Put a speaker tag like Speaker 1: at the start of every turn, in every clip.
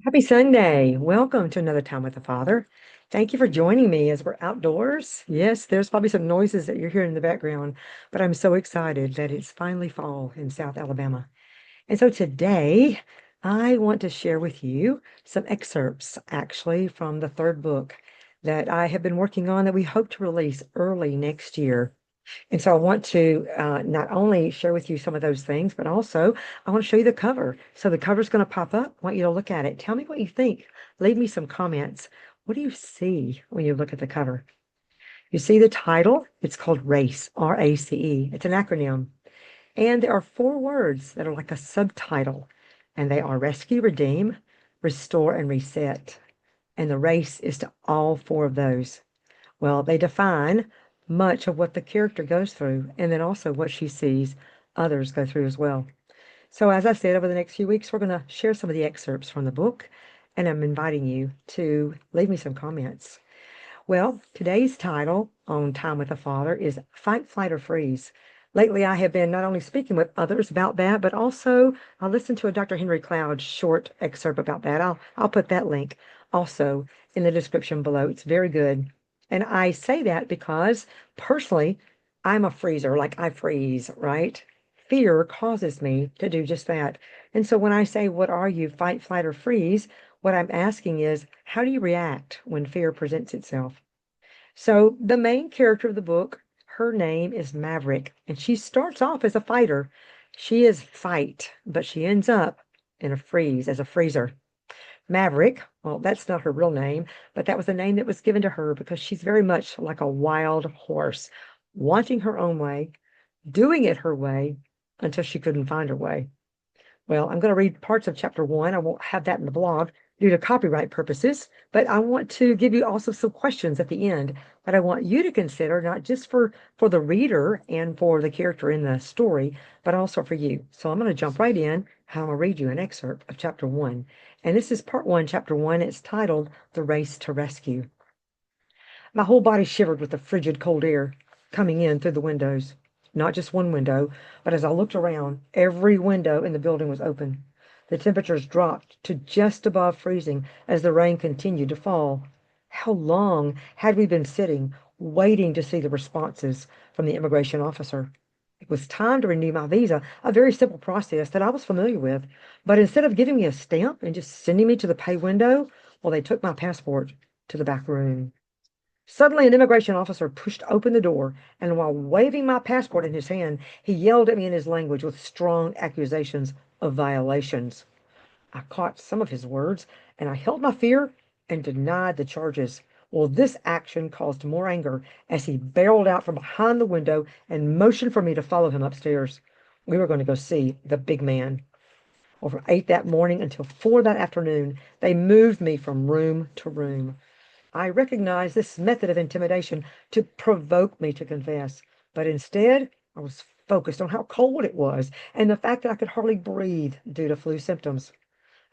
Speaker 1: Happy Sunday. Welcome to another time with the Father. Thank you for joining me as we're outdoors. Yes, there's probably some noises that you're hearing in the background, but I'm so excited that it's finally fall in South Alabama. And so today I want to share with you some excerpts actually from the third book that I have been working on that we hope to release early next year. And so I want to not only share with you some of those things, but also I want to show you the cover. So the cover's going to pop up. I want you to look at it. Tell me what you think. Leave me some comments. What do you see when you look at the cover? You see the title? It's called RACE, R-A-C-E. It's an acronym. And there are four words that are like a subtitle, and they are rescue, redeem, restore, and reset. And the race is to all four of those. Well, they define much of what the character goes through, and then also what she sees others go through as well. So, as I said, over the next few weeks, we're going to share some of the excerpts from the book, and I'm inviting you to leave me some comments. Well, today's title on Time with the Father is Fight, Flight, or Freeze. Lately, I have been not only speaking with others about that, but also I listened to a Dr. Henry Cloud short excerpt about that. I'll put that link also in the description below. It's very good. And I say that because personally, I'm a freezer, like I freeze, right? Fear causes me to do just that. And so when I say, what are you, fight, flight, or freeze? What I'm asking is, how do you react when fear presents itself? So, the main character of the book, her name is Maverick, and she starts off as a fighter. She is fight, but she ends up in a freeze as a freezer. Maverick, well, that's not her real name, but that was the name that was given to her because she's very much like a wild horse, wanting her own way, doing it her way until she couldn't find her way. Well, I'm going to read parts of chapter one. I won't have that in the blog due to copyright purposes, but I want to give you also some questions at the end that I want you to consider, not just for the reader and for the character in the story, but also for you. So I'm going to jump right in. I'm going to read you an excerpt of chapter one. And this is part one, chapter one. It's titled The Race to Rescue. My whole body shivered with the frigid cold air coming in through the windows. Not just one window, but as I looked around, every window in the building was open. The temperatures dropped to just above freezing as the rain continued to fall. How long had we been sitting, waiting to see the responses from the immigration officer? It was time to renew my visa, a very simple process that I was familiar with. But instead of giving me a stamp and just sending me to the pay window, well, they took my passport to the back room. Suddenly, an immigration officer pushed open the door, and while waving my passport in his hand, he yelled at me in his language with strong accusations of violations. I caught some of his words, and I held my fear and denied the charges. Well, this action caused more anger as he barreled out from behind the window and motioned for me to follow him upstairs. We were going to go see the big man. Well, from 8 that morning until 4 that afternoon, they moved me from room to room. I recognized this method of intimidation to provoke me to confess, but instead I was focused on how cold it was and the fact that I could hardly breathe due to flu symptoms.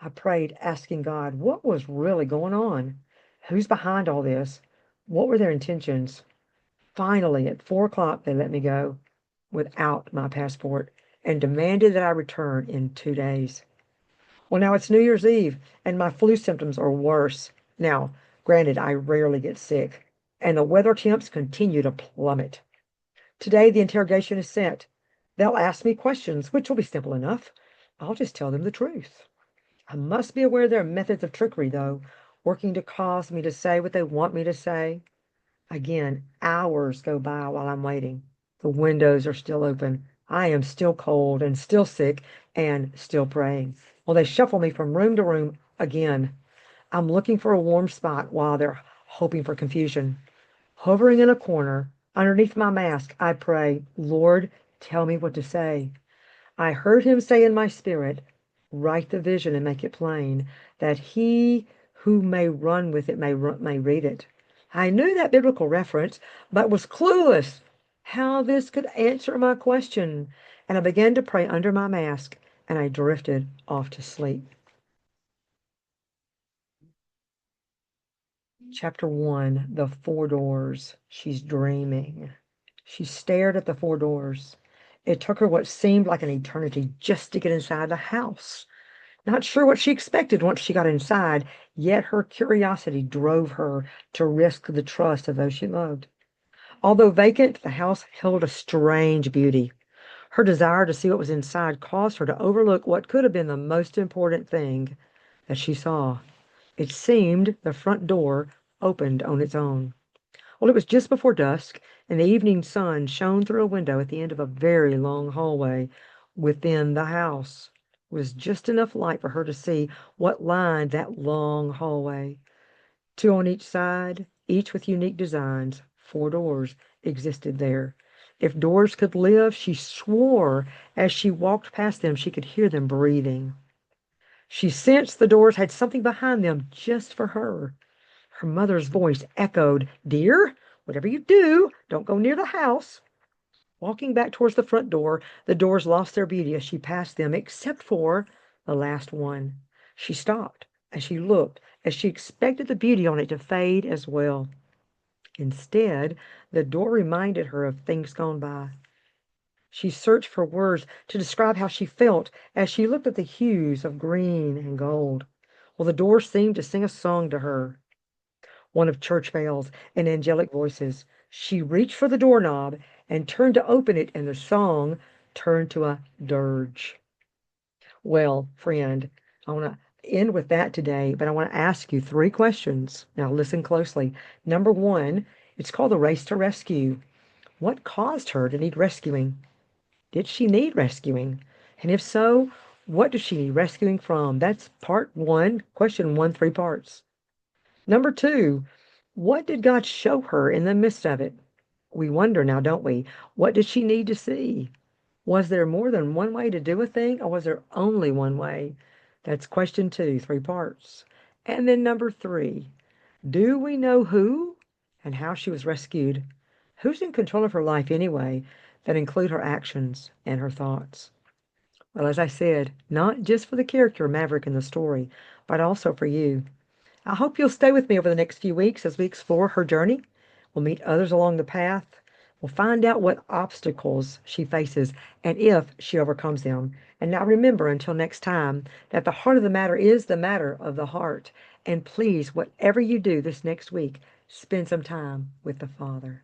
Speaker 1: I prayed, asking God what was really going on. Who's behind all this? What were their intentions? Finally, at 4 o'clock, they let me go without my passport and demanded that I return in 2 days. Well, now it's New Year's Eve, and my flu symptoms are worse. Now, granted, I rarely get sick, and the weather temps continue to plummet. Today, the interrogation is set. They'll ask me questions, which will be simple enough. I'll just tell them the truth. I must be aware of their methods of trickery, though, working to cause me to say what they want me to say. Again, hours go by while I'm waiting. The windows are still open. I am still cold and still sick and still praying. Well, they shuffle me from room to room again. I'm looking for a warm spot while they're hoping for confusion. Hovering in a corner, underneath my mask, I pray, Lord, tell me what to say. I heard him say in my spirit, write the vision and make it plain, that he who may run with it may read it. I knew that biblical reference, but was clueless how this could answer my question. And I began to pray under my mask, and I drifted off to sleep. Chapter 1, The Four Doors. She's dreaming. She stared at the four doors. It took her what seemed like an eternity just to get inside the house. Not sure what she expected once she got inside, yet her curiosity drove her to risk the trust of those she loved. Although vacant, the house held a strange beauty. Her desire to see what was inside caused her to overlook what could have been the most important thing that she saw. It seemed the front door opened on its own. Well, it was just before dusk, and the evening sun shone through a window at the end of a very long hallway. Within the house was just enough light for her to see what lined that long hallway. Two on each side, each with unique designs. Four doors existed there. If doors could live, she swore as she walked past them she could hear them breathing. She sensed the doors had something behind them just for her. Her mother's voice echoed, "Dear, whatever you do, don't go near the house." Walking back towards the front door, the doors lost their beauty as she passed them, except for the last one. She stopped as she looked, as she expected the beauty on it to fade as well. Instead, the door reminded her of things gone by. She searched for words to describe how she felt as she looked at the hues of green and gold. Well, the door seemed to sing a song to her, one of church bells and angelic voices. She reached for the doorknob and turned to open it, and the song turned to a dirge. Well, friend, I want to end with that today, but I want to ask you three questions. Now, listen closely. Number one, it's called the race to rescue. What caused her to need rescuing? Did she need rescuing? And if so, what does she need rescuing from? That's part one, question one, three parts. Number two, what did God show her in the midst of it? We wonder now, don't we? What did she need to see? Was there more than one way to do a thing, or was there only one way? That's question two, three parts. And then number three, do we know who and how she was rescued? Who's in control of her life anyway, that include her actions and her thoughts? Well, as I said, not just for the character Maverick in the story, but also for you. I hope you'll stay with me over the next few weeks as we explore her journey. We'll meet others along the path. We'll find out what obstacles she faces and if she overcomes them. And now remember, until next time, that the heart of the matter is the matter of the heart. And please, whatever you do this next week, spend some time with the Father.